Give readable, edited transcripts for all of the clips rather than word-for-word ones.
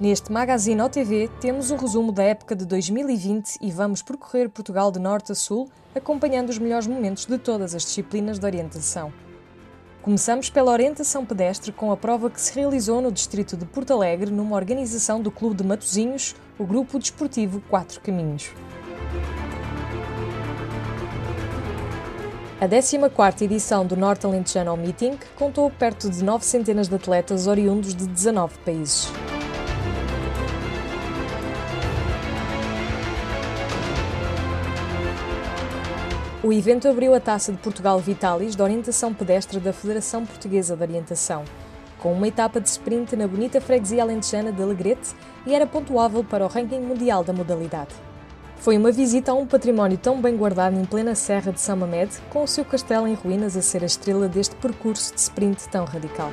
Neste Magazine OTV temos um resumo da época de 2020 e vamos percorrer Portugal de norte a sul, acompanhando os melhores momentos de todas as disciplinas de orientação. Começamos pela orientação pedestre com a prova que se realizou no distrito de Porto Alegre, numa organização do Clube de Matosinhos, o Grupo Desportivo 4 Caminhos. A 14ª edição do Norte Alentejano Meeting contou perto de 9 centenas de atletas oriundos de 19 países. O evento abriu a Taça de Portugal Vitalis de orientação pedestre da Federação Portuguesa de Orientação, com uma etapa de sprint na bonita freguesia alentejana de Alegrete e era pontuável para o ranking mundial da modalidade. Foi uma visita a um património tão bem guardado em plena Serra de São Mamede, com o seu castelo em ruínas a ser a estrela deste percurso de sprint tão radical.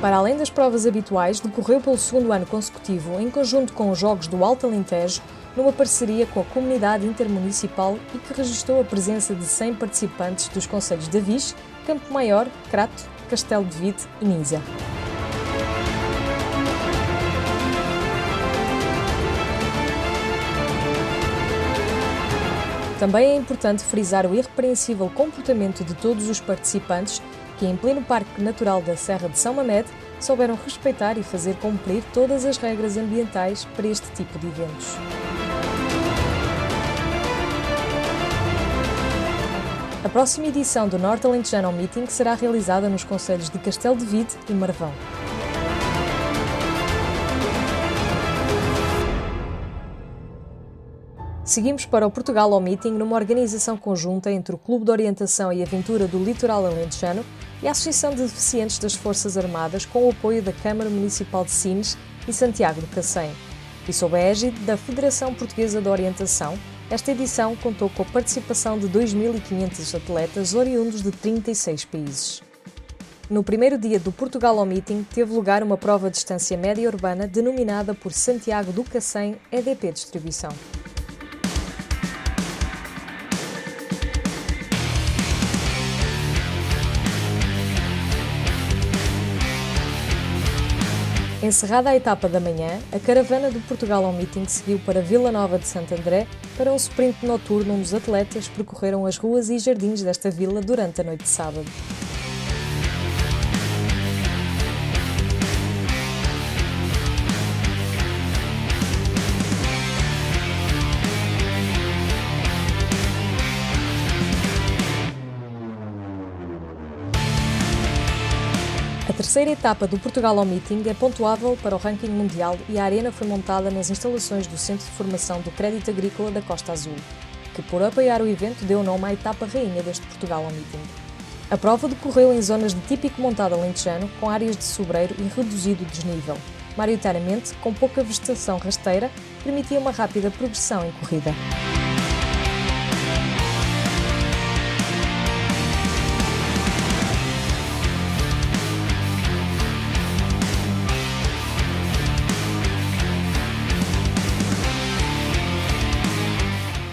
Para além das provas habituais, decorreu pelo segundo ano consecutivo, em conjunto com os Jogos do Alto Alentejo, numa parceria com a Comunidade Intermunicipal e que registrou a presença de 100 participantes dos concelhos de Avis, Campo Maior, Crato, Castelo de Vide e Ninza. Também é importante frisar o irrepreensível comportamento de todos os participantes que, em pleno Parque Natural da Serra de São Mamede, souberam respeitar e fazer cumprir todas as regras ambientais para este tipo de eventos. A próxima edição do Norte Alentejano Meeting será realizada nos concelhos de Castelo de Vide e Marvão. Seguimos para o Portugal ao Meeting numa organização conjunta entre o Clube de Orientação e Aventura do Litoral Alentejano e a Associação de Deficientes das Forças Armadas, com o apoio da Câmara Municipal de Sines e Santiago do Cacém. E sob a égide da Federação Portuguesa de Orientação, esta edição contou com a participação de 2.500 atletas oriundos de 36 países. No primeiro dia do Portugal ao Meeting teve lugar uma prova de distância média urbana denominada por Santiago do Cacém EDP Distribuição. Encerrada a etapa da manhã, a caravana do Portugal ao Meeting seguiu para Vila Nova de Santo André para um sprint noturno onde os atletas percorreram as ruas e jardins desta vila durante a noite de sábado. A terceira etapa do Portugal ao Meeting é pontuável para o ranking mundial e a arena foi montada nas instalações do Centro de Formação do Crédito Agrícola da Costa Azul, que por apoiar o evento deu nome à etapa rainha deste Portugal ao Meeting. A prova decorreu em zonas de típico montado alentejano, com áreas de sobreiro e reduzido desnível, maioritariamente com pouca vegetação rasteira, permitia uma rápida progressão em corrida.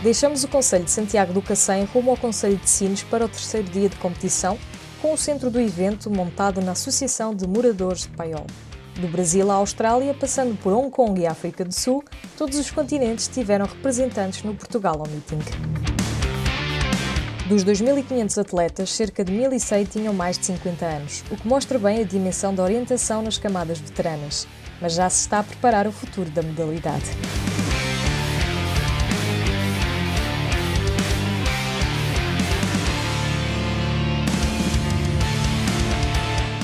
Deixamos o concelho de Santiago do Cacém rumo ao concelho de Sines para o terceiro dia de competição, com o centro do evento montado na Associação de Moradores de Paiol. Do Brasil à Austrália, passando por Hong Kong e África do Sul, todos os continentes tiveram representantes no Portugal ao Meeting. Dos 2.500 atletas, cerca de 1.100 tinham mais de 50 anos, o que mostra bem a dimensão da orientação nas camadas veteranas, mas já se está a preparar o futuro da modalidade.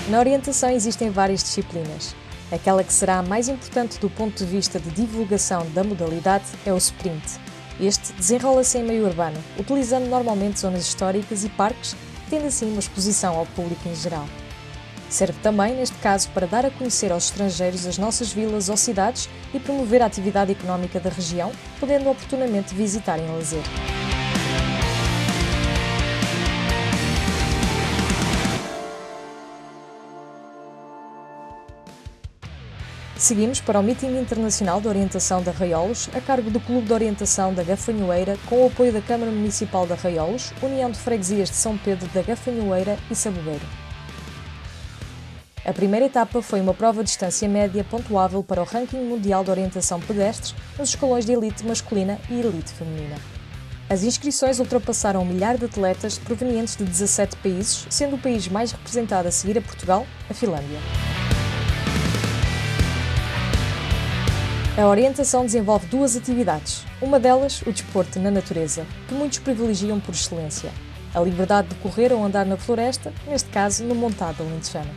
Na orientação existem várias disciplinas. Aquela que será a mais importante do ponto de vista de divulgação da modalidade é o sprint. Este desenrola-se em meio urbano, utilizando normalmente zonas históricas e parques, tendo assim uma exposição ao público em geral. Serve também, neste caso, para dar a conhecer aos estrangeiros as nossas vilas ou cidades e promover a atividade económica da região, podendo oportunamente visitar em lazer. Seguimos para o Meeting Internacional de Orientação de Arraiolos, a cargo do Clube de Orientação da Gafanhoeira, com o apoio da Câmara Municipal de Arraiolos, União de Freguesias de São Pedro da Gafanhoeira e Sabugueiro. A primeira etapa foi uma prova de distância média pontuável para o ranking mundial de orientação pedestre nos escalões de elite masculina e elite feminina. As inscrições ultrapassaram 1 milhar de atletas provenientes de 17 países, sendo o país mais representado a seguir a Portugal, a Finlândia. A orientação desenvolve 2 atividades, uma delas o desporto na natureza, que muitos privilegiam por excelência, a liberdade de correr ou andar na floresta, neste caso no Montado Alentejano.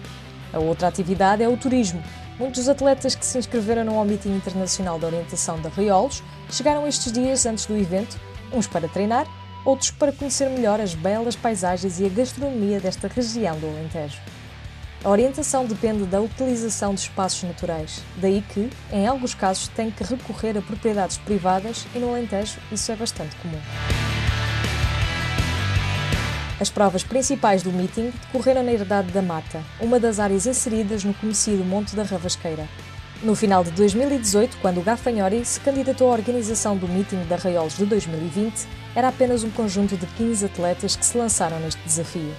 A outra atividade é o turismo. Muitos dos atletas que se inscreveram no Meeting Internacional de Orientação de Arraiolos chegaram estes dias antes do evento, uns para treinar, outros para conhecer melhor as belas paisagens e a gastronomia desta região do Alentejo. A orientação depende da utilização de espaços naturais, daí que, em alguns casos, tem que recorrer a propriedades privadas e no Alentejo isso é bastante comum. As provas principais do meeting decorreram na Herdade da Mata, uma das áreas inseridas no conhecido Monte da Ravasqueira. No final de 2018, quando o Gafanhoeira se candidatou à organização do Meeting de Arraiolos de 2020, era apenas um conjunto de 15 atletas que se lançaram neste desafio.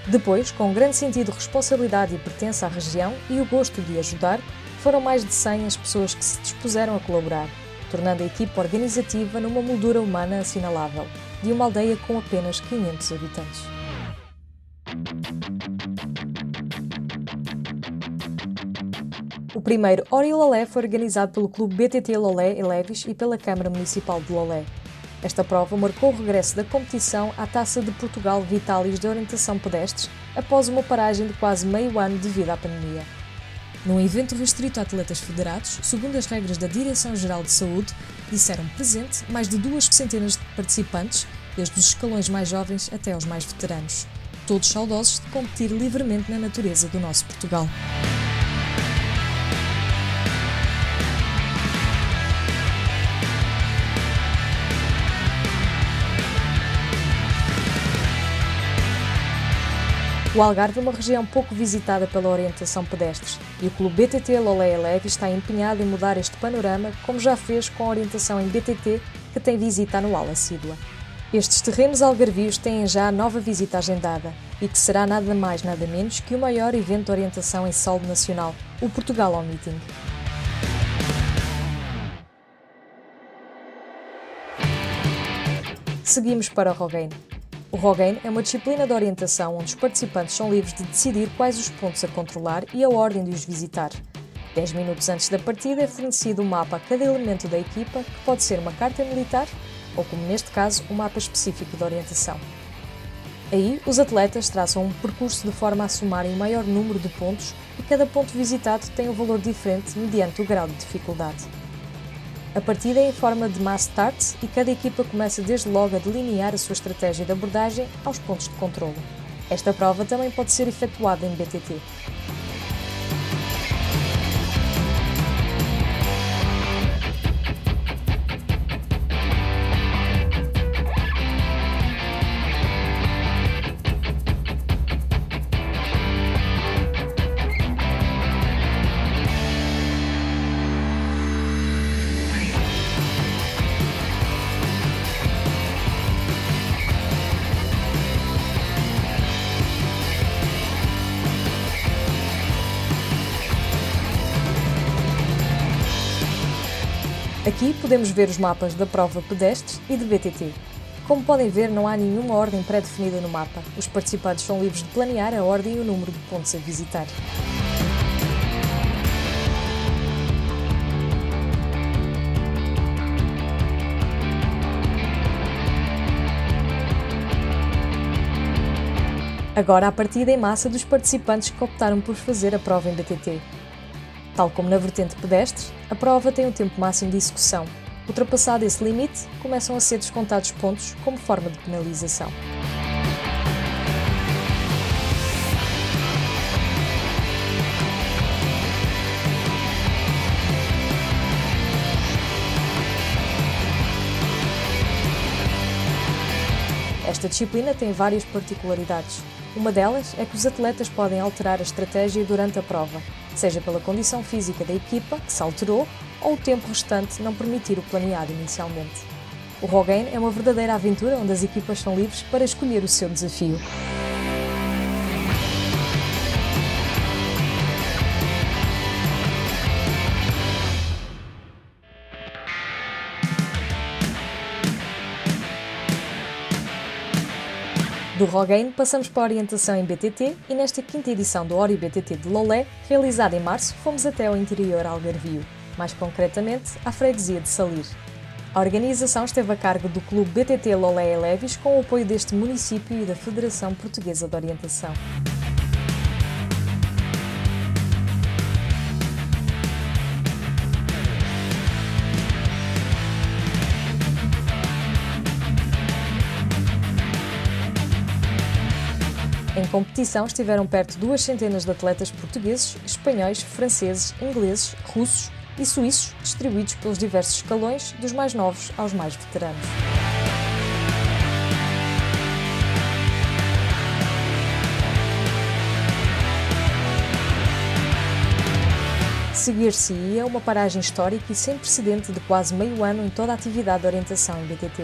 Depois, com um grande sentido de responsabilidade e pertença à região e o gosto de ajudar, foram mais de 100 as pessoas que se dispuseram a colaborar, tornando a equipa organizativa numa moldura humana assinalável, de uma aldeia com apenas 500 habitantes. O primeiro Ori Lolé foi organizado pelo Clube BTT Lolé e Levis e pela Câmara Municipal de Lolé. Esta prova marcou o regresso da competição à Taça de Portugal Vitalis de Orientação Pedestres após uma paragem de quase meio ano devido à pandemia. Num evento restrito a atletas federados, segundo as regras da Direção-Geral de Saúde, disseram presente mais de 2 centenas de participantes, desde os escalões mais jovens até aos mais veteranos, todos saudosos de competir livremente na natureza do nosso Portugal. O Algarve é uma região pouco visitada pela orientação pedestres e o Clube BTT Lolé e Levis está empenhado em mudar este panorama, como já fez com a orientação em BTT, que tem visita anual assídua. Estes terrenos algarvios têm já a nova visita agendada e que será nada mais nada menos que o maior evento de orientação em solo nacional, o Portugal ao Meeting. Seguimos para o Rogaine. O Rogaine é uma disciplina de orientação onde os participantes são livres de decidir quais os pontos a controlar e a ordem de os visitar. 10 minutos antes da partida é fornecido um mapa a cada elemento da equipa, que pode ser uma carta militar ou, como neste caso, um mapa específico de orientação. Aí, os atletas traçam um percurso de forma a somarem o maior número de pontos e cada ponto visitado tem um valor diferente mediante o grau de dificuldade. A partida é em forma de mass start e cada equipa começa desde logo a delinear a sua estratégia de abordagem aos pontos de controlo. Esta prova também pode ser efetuada em BTT. Aqui podemos ver os mapas da prova pedestre e de BTT. Como podem ver, não há nenhuma ordem pré-definida no mapa. Os participantes são livres de planear a ordem e o número de pontos a visitar. Agora a partida em massa dos participantes que optaram por fazer a prova em BTT. Tal como na vertente pedestre, a prova tem um tempo máximo de execução. Ultrapassado esse limite, começam a ser descontados pontos como forma de penalização. Esta disciplina tem várias particularidades. Uma delas é que os atletas podem alterar a estratégia durante a prova, seja pela condição física da equipa, que se alterou, ou o tempo restante não permitir o planeado inicialmente. O Rogaine é uma verdadeira aventura onde as equipas são livres para escolher o seu desafio. Do Rogaine passamos para a orientação em BTT e nesta quinta edição do Ori BTT de Lolé, realizada em março, fomos até ao interior algarvio, mais concretamente à freguesia de Salir. A organização esteve a cargo do Clube BTT Lolé e Levis com o apoio deste município e da Federação Portuguesa de Orientação. Em competição estiveram perto de 2 centenas de atletas portugueses, espanhóis, franceses, ingleses, russos e suíços, distribuídos pelos diversos escalões, dos mais novos aos mais veteranos. Seguir-se-ia uma paragem histórica e sem precedente de quase meio ano em toda a atividade de orientação em BTT.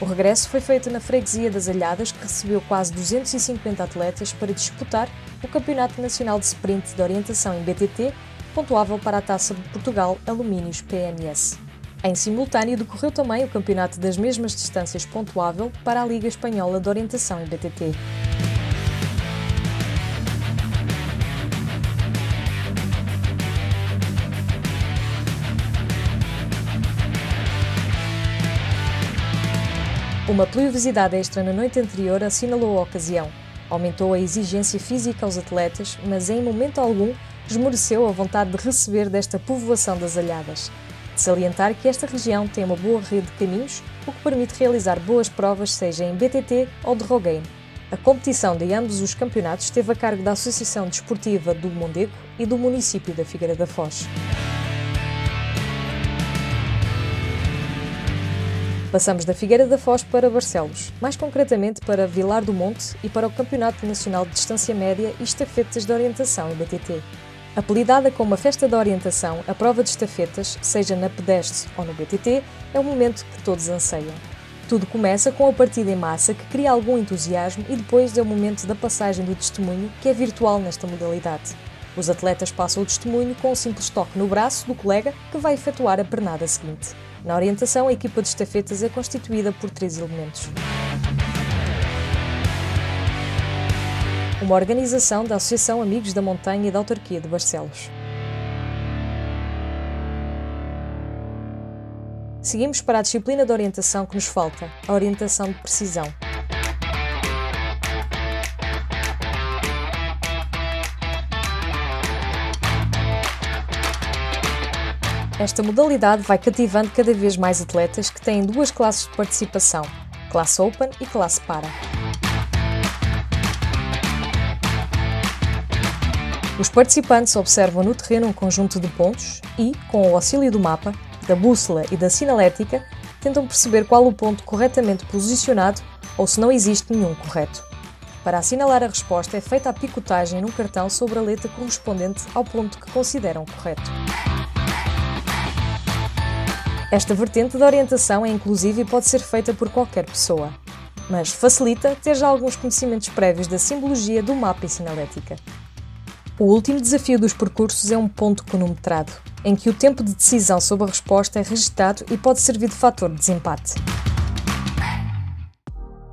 O regresso foi feito na freguesia das Alhadas, que recebeu quase 250 atletas para disputar o Campeonato Nacional de Sprint de Orientação em BTT, pontuável para a Taça de Portugal Alumínios PNS. Em simultâneo decorreu também o campeonato das mesmas distâncias pontuável para a Liga Espanhola de Orientação em BTT. Uma pluviosidade extra na noite anterior assinalou a ocasião. Aumentou a exigência física aos atletas, mas em momento algum esmoreceu a vontade de receber desta povoação das Alhadas. De salientar que esta região tem uma boa rede de caminhos, o que permite realizar boas provas, seja em BTT ou de Rogaine. A competição de ambos os campeonatos esteve a cargo da Associação Desportiva do Mondego e do município da Figueira da Foz. Passamos da Figueira da Foz para Barcelos, mais concretamente para Vilar do Monte e para o Campeonato Nacional de Distância Média e Estafetas de Orientação em BTT. Apelidada como a Festa da Orientação, a prova de estafetas, seja na pedestre ou no BTT, é o momento que todos anseiam. Tudo começa com a partida em massa, que cria algum entusiasmo, e depois é o momento da passagem do testemunho, que é virtual nesta modalidade. Os atletas passam o testemunho com um simples toque no braço do colega que vai efetuar a pernada seguinte. Na orientação, a equipa de estafetas é constituída por 3 elementos. Uma organização da Associação Amigos da Montanha e da Autarquia de Barcelos. Seguimos para a disciplina de orientação que nos falta, a orientação de precisão. Esta modalidade vai cativando cada vez mais atletas que têm 2 classes de participação, classe Open e classe Para. Os participantes observam no terreno um conjunto de pontos e, com o auxílio do mapa, da bússola e da sinalética, tentam perceber qual o ponto corretamente posicionado ou se não existe nenhum correto. Para assinalar a resposta é feita a picotagem num cartão sobre a letra correspondente ao ponto que consideram correto. Esta vertente da orientação é inclusiva e pode ser feita por qualquer pessoa, mas facilita ter já alguns conhecimentos prévios da simbologia do mapa e sinalética. O último desafio dos percursos é um ponto cronometrado, em que o tempo de decisão sobre a resposta é registado e pode servir de fator de desempate.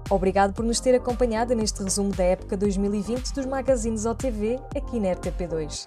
Obrigado por nos ter acompanhado neste resumo da época 2020 dos magazines OTV aqui na RTP2.